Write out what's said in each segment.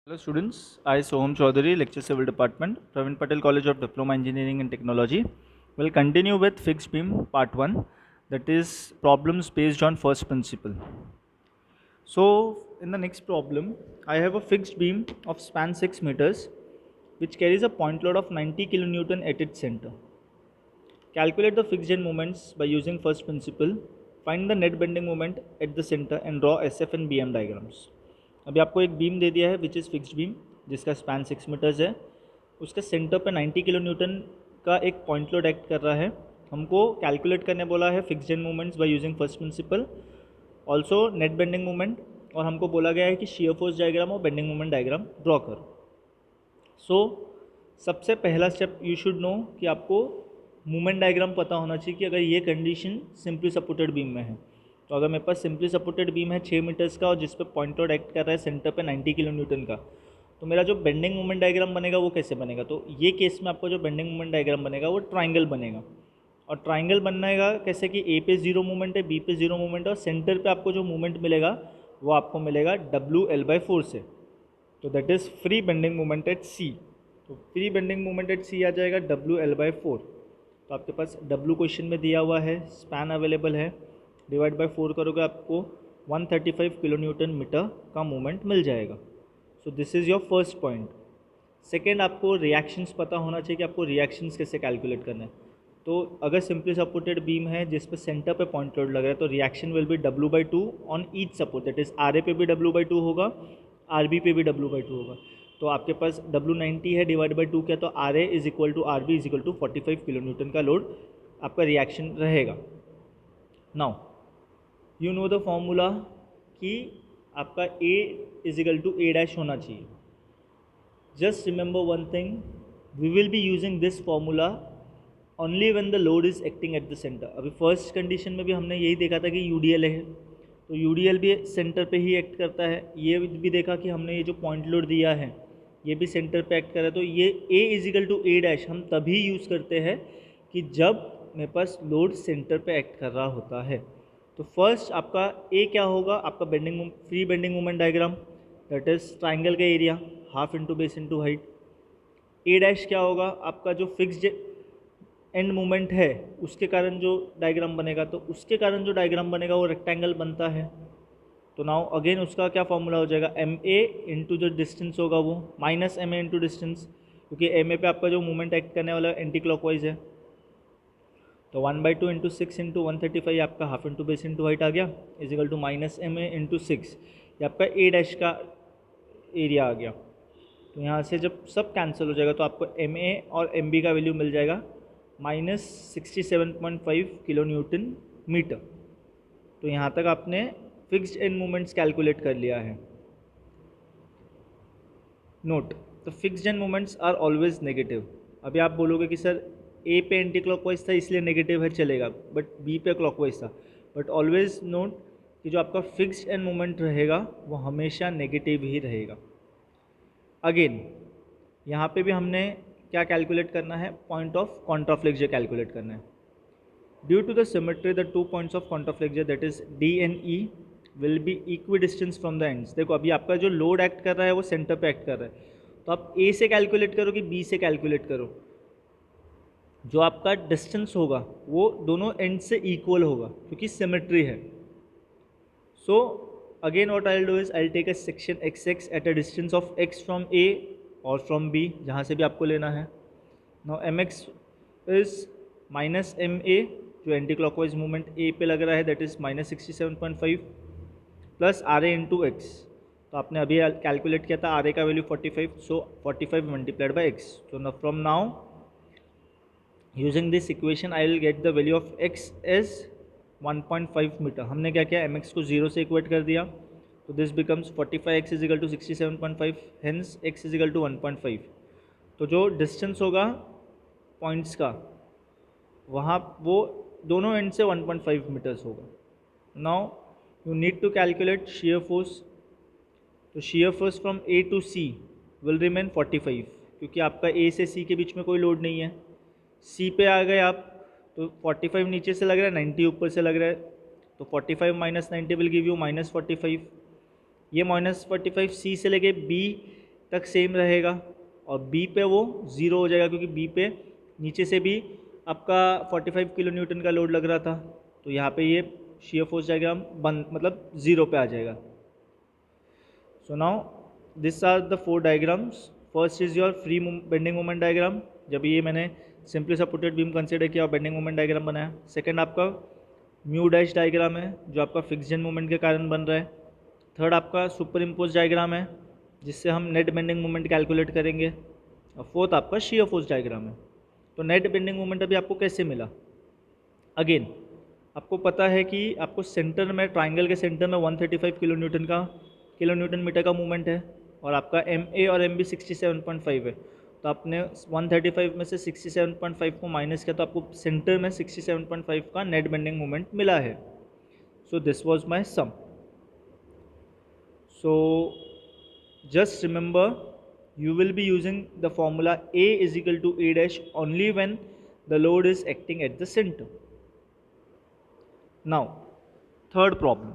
Hello students, I Soham Chaudhary, Lecture Civil Department, Praveen Patel College of Diploma Engineering and Technology. We'll continue with fixed beam part 1, that is problems based on first principle. So in the next problem, I have a fixed beam of span 6 meters which carries a point load of 90 kilonewton at its center. Calculate the fixed end moments by using first principle. Find the net bending moment at the center and draw SF and BM diagrams. अभी आपको एक beam दे दिया है which is fixed beam जिसका span 6 metres है, उसके centre पे 90 kilo newton का एक पॉइंट लोड एक्ट कर रहा है. हमको कैलकुलेट करने बोला है fixed end moments by using first principle, also net bending moment, और हमको बोला गया है कि शियर फोर्स डायग्राम और बेंडिंग मोमेंट डायग्राम ड्रॉ करो. सो सबसे पहला स्टेप यू शुड नो कि आपको मूवमेंट डायग्राम पता होना चाहिए कि अगर ये कंडीशन सिंपली सपोर्टेड बीम में है. तो अगर मेरे पास सिंपली सपोर्टेड बीम है 6 मीटर्स का और जिस पे पॉइंट लोड एक्ट कर रहा है सेंटर पे 90 किलो न्यूटन का, तो मेरा जो बेंडिंग मोमेंट डायग्राम बनेगा वो कैसे बनेगा. तो ये केस में आपको जो बेंडिंग मोमेंट डायग्राम बनेगा वो ट्राइंगल बनेगा. और ट्राइंगल बननेगा कैसे कि ए पे जीरो मूवमेंट है, बी पे जीरो मूवमेंट है, और सेंटर पे आपको जो मूवमेंट मिलेगा वो आपको मिलेगा WL/4 से. तो that is free bending moment at c. तो free bending moment at c आ जाएगा WL/4. तो आपके पास W क्वेश्चन में दिया हुआ है, स्पैन अवेलेबल है, डिवाइड बाय 4 करोगे आपको 135 किलो न्यूटन मीटर का मूवमेंट मिल जाएगा. So this is your first point. Second, आपको रिएक्शंस पता होना चाहिए कि आपको रिएक्शंस कैसे कैलकुलेट करना है. तो अगर सिंपली सपोर्टेड बीम है जिस पे सेंटर पे पॉइंट लोड लग रहा है तो reaction will be W/2 on each support. That is RA पे भी W/2 होगा, RB पे भी W/2 होगा. तो आपके पास W90 है, डिवाइड बाई 2 क्या, तो RA is equal to RB is equal to 45 kilo newton का लोड आपका रिएक्शन रहेगा. Now you know the formula कि आपका A is equal to A' होना चाहिए. Just remember one thing, we will be using this formula only when the load is acting at the centre. अभी first condition में भी हमने यही देखा था कि UDL है, तो UDL भी सेंटर पे ही एक्ट करता है. ये भी देखा कि हमने ये जो पॉइंट लोड दिया है ये भी सेंटर पे एक्ट कर रहा है. तो ये A is equal to A' हम तभी यूज़ करते हैं कि जब मेरे पास लोड सेंटर पे एक्ट कर रहा होता है. तो फर्स्ट आपका A क्या होगा, आपका bending free bending moment diagram, that is triangle का area half into base into height. A' क्या होगा, आपका जो फिक्स्ड एंड मोमेंट है उसके कारण जो डायग्राम बनेगा, तो उसके कारण जो डायग्राम बनेगा वो रेक्टेंगल बनता है. तो नाउ अगेन उसका क्या फॉर्मूला हो जाएगा, MA इंटू जो डिस्टेंस होगा वो माइनस MA इंटू डिस्टेंस, क्योंकि MA पे आपका जो मूवमेंट एक्ट करने वाला एंटी क्लॉकवाइज है. तो 1/2 इंटू 6 इंटू 135 आपका half into base into height आ गया, is equal to minus MA into 6. ये आपका A' का एरिया आ गया. तो यहाँ से जब सब कैंसिल हो जाएगा तो आपको MA और MB का वैल्यू मिल जाएगा -67.5 किलो न्यूटन मीटर. तो यहाँ तक आपने फिक्स्ड एंड मोमेंट्स कैलकुलेट कर लिया है. Note, the fixed end moments are always negative. अभी आप बोलोगे कि सर A पे एंटी क्लॉकवाइज था इसलिए नेगेटिव है, चलेगा, बट B पे क्लॉकवाइज था. बट ऑलवेज नोट कि जो आपका फिक्स्ड एंड मोमेंट रहेगा वो हमेशा नेगेटिव ही रहेगा. अगेन यहाँ पे भी हमने क्या कैलकुलेट करना है, पॉइंट ऑफ कॉन्ट्राफ्लेक्चर कैलकुलेट करना है. Due to the symmetry the 2 points of contraflexure that is D and E will be equi distance from the ends. देखो अभी आपका जो लोड एक्ट कर रहा है वो सेंटर पे एक्ट कर रहा है, तो आप A से कैलकुलेट करो कि B से कैलकुलेट करो, जो आपका डिस्टेंस होगा वो दोनों एंड से इक्वल होगा क्योंकि सिमेट्री है. So again what I will do is I will take a section XX at a distance of X फ्रॉम A और फ्रॉम B, जहाँ से भी आपको लेना है. Now MX is minus MA, जो एंटी क्लॉकवाइज मूवमेंट A पे लग रहा है, that is -67.5 plus RA into X. तो आपने अभी कैलकुलेट किया था RA का value 45, so 45 multiplied by X. तो from now using this equation I will get the value of X as 1.5 metre. हमने क्या किया, MX को 0 से इक्वेट कर दिया, तो this becomes 45x is equal to 67.5, hence x is equal to 1.5. तो जो डिस्टेंस होगा पॉइंट्स का वहाँ वो दोनों एंड से 1.5 मीटर्स होगा. Now you need to calculate shear force. तो shear force from A to C will remain 45, क्योंकि आपका A से C के बीच में कोई लोड नहीं है. C पे आ गए आप तो 45 नीचे से लग रहा है, 90 ऊपर से लग रहा है, तो 45 माइनस 90 विल गिव यू -45. ये -45 C से लेके B तक सेम रहेगा और बी पे वो 0 हो जाएगा, क्योंकि बी पे नीचे से भी आपका 45 किलो न्यूटन का लोड लग रहा था, तो यहाँ पे ये शियर फोर्स डायग्राम बंद मतलब 0 पे आ जाएगा। So now this are the 4 diagrams. First is your free bending moment diagram, जब ये मैंने सिंपली सपोर्टेड बीम कंसिडर किया और बेंडिंग मोमेंट डायग्राम बनाया। सेकंड आपका म्यू डैश डायग्राम है, जो आपका फिक्स्ड मोमेंट के कारण बन रहा है। थर्ड आपका सुपर इम्पोज डायग्राम है, जिससे हम नेट बेंडिंग मोमेंट कैलकुलेट करेंगे। और फोर्थ आपका शियर फोर्स डायग्राम है। तो नेट बेंडिंग मोमेंट अभी आपको कैसे मिला? अगेन आपको पता है कि आपको सेंटर में, ट्राइंगल के सेंटर में 135 किलो न्यूटन मीटर का मूवमेंट है, और आपका एम ए और एम बी 67.5 है। तो आपने 135 में से 67.5 को माइनस किया, तो आपको सेंटर में 67.5 का नेट बेंडिंग मोमेंट मिला है। So this was my sum. So just remember, you will be using the formula A is equal to A dash only when the load is acting at the center. Now, third problem.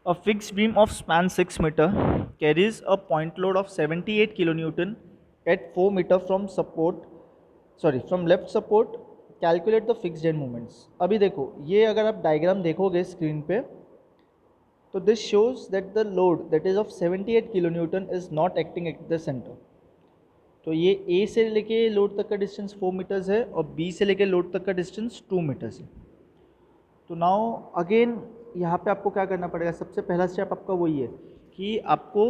A fixed beam of span 6 meter carries a point load of 78 kilonewton at 4 meter from left support. Calculate the fixed end moments. अभी देखो, ये अगर आप diagram देखोगे screen पे, तो this shows that the load that is of 78 kilo Newton is not acting at the centre. तो ये ए से लेके लोड तक का डिस्टेंस 4 मीटर्स है और बी से लेके लोड तक का डिस्टेंस 2 मीटर्स है। तो नाउ अगेन यहाँ पे आपको क्या करना पड़ेगा? सबसे पहला स्टेप आपका वही है कि आपको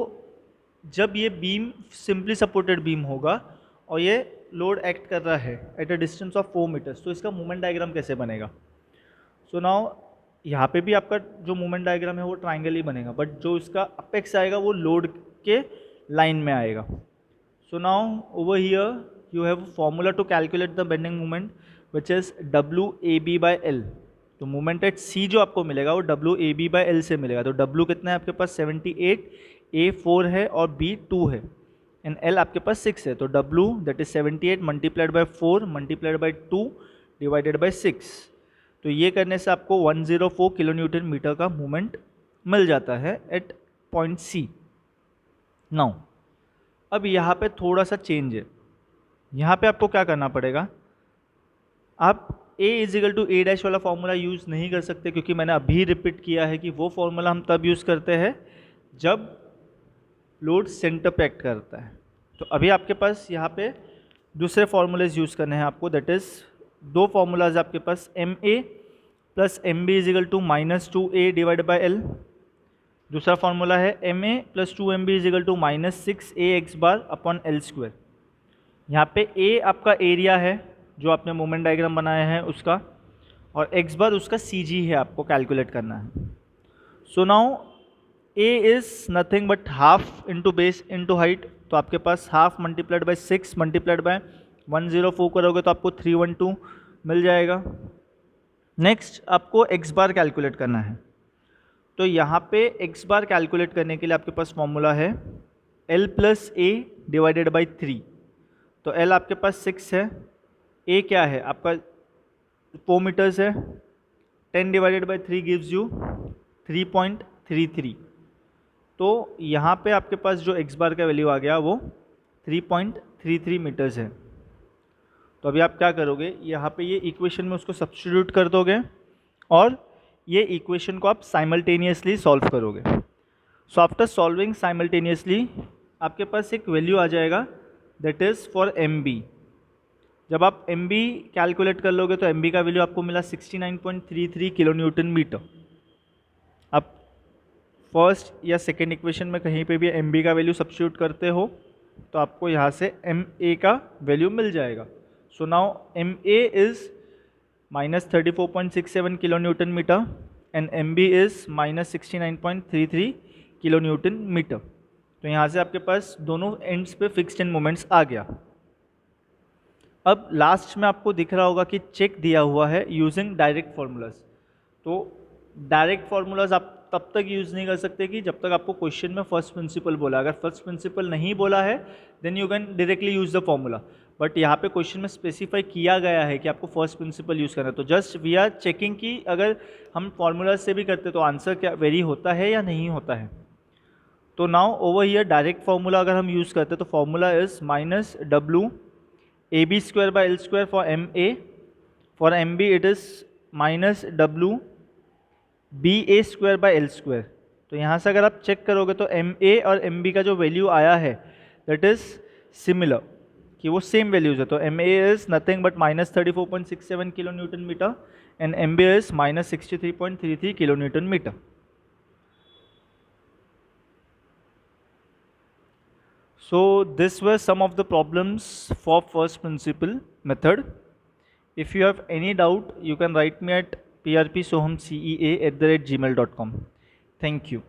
जब ये बीम सिंपली सपोर्टेड बीम होगा और ये लोड एक्ट कर रहा है at a distance of 4 metres, तो इसका मूवमेंट डायग्राम कैसे बनेगा? सो नाउ यहाँ पे भी आपका जो मूवमेंट डायग्राम है वो ट्राइंगल ही बनेगा, बट जो इसका अपेक्स आएगा वो लोड के लाइन में आएगा। So now over here you have formula to calculate the bending movement which is WAB/L। तो मूवमेंट एट C जो आपको मिलेगा वो WAB/L से मिलेगा। तो W कितना है आपके पास? 78, A 4 है और B 2 है, एंड L आपके पास 6 है। तो W that is 78 multiplied by 4 multiplied by 2 divided by 6। तो ये करने से आपको 104 किलो न्यूटन मीटर का मूवमेंट मिल जाता है एट पॉइंट C। नाउ अब यहाँ पे थोड़ा सा चेंज है। यहाँ पे आपको क्या करना पड़ेगा? आप A is equal to A dash वाला फॉर्मूला यूज़ नहीं कर सकते, क्योंकि मैंने अभी रिपीट किया है कि वो फॉर्मूला हम तब यूज़ करते हैं जब लोड सेंटर पे एक्ट करता है। तो अभी आपके पास यहाँ पे दूसरे फॉर्मूलेज यूज़ करने हैं आपको, दैट इज़ 2 फॉर्मूलाज आपके पास MA plus MB is equal to -2A divide by L। दूसरा फॉर्मूला है MA plus 2MB is equal to -6AX bar upon L square. यहाँ पे A आपका एरिया है जो आपने मोमेंट डायग्राम बनाया है उसका, और X बार उसका CG है, आपको कैलकुलेट करना है। So now A is nothing but half into base into height. तो आपके पास half multiplied by 6 multiplied by 104 करोगे तो आपको 312 मिल जाएगा। नेक्स्ट आपको X बार कैलकुलेट करना है। तो यहाँ पे X बार कैलकुलेट करने के लिए आपके पास फॉर्मूला है L plus A divided by 3। तो L आपके पास 6 है, A क्या है आपका 4 मीटर्स है, 10 डिवाइडेड बाई 3 गिव्स यू 3.33। तो यहाँ पे आपके पास जो X बार का वैल्यू आ गया वो 3.33 मीटर्स है। तो अभी आप क्या करोगे? यहाँ पे ये इक्वेशन में उसको सब्स्टिट्यूट कर दोगे और ये इक्वेशन को आप साइमल्टेनियसली सॉल्व करोगे। सो आफ्टर सॉल्विंग साइमल्टेनियसली आपके पास एक वैल्यू आ जाएगा दैट इज़ फॉर MB। जब आप MB कैलकुलेट कर लोगे तो MB का वैल्यू आपको मिला 69.33 किलो न्यूटन मीटर। अब फर्स्ट या सेकेंड इक्वेशन में कहीं पे भी MB का वैल्यू सब्स्टिट्यूट करते हो तो आपको यहाँ से MA का वैल्यू मिल जाएगा। So now MA is -34.67 kilo newton metre and MB is -69.33 kilo newton metre. तो यहाँ से आपके पास दोनों एंड्स पे फिक्स्ड एंड मोमेंट्स आ गया। अब लास्ट में आपको दिख रहा होगा कि चेक दिया हुआ है यूजिंग डायरेक्ट फार्मूलाज। तो डायरेक्ट फार्मूलाज आप तब तक यूज़ नहीं कर सकते कि जब तक आपको क्वेश्चन में फर्स्ट प्रिंसिपल बोला। अगर फर्स्ट प्रिंसिपल नहीं बोला है then you can directly use the formula, but यहाँ पे क्वेश्चन में स्पेसिफाई किया गया है कि आपको फर्स्ट प्रिंसिपल यूज़ करना है। तो जस्ट वी आर चेकिंग कि अगर हम फॉर्मूला से भी करते तो आंसर क्या वेरी होता है या नहीं होता है। तो now over here direct formula अगर हम यूज़ करते हैं तो formula is -W AB² / L² for MA, for MB it is -WBA² / L²। तो यहाँ से अगर आप चेक करोगे तो MA और MB का जो वैल्यू आया है दैट इज़ सिमिलर, कि वो सेम वैल्यूज है। तो MA is nothing but -34.67 kilo newton metre and MB is -63.33 kilo newton metre. So this were some of the problems for first principle method. If you have any doubt, you can write me at prpsohamcea@gmail.com. Thank you.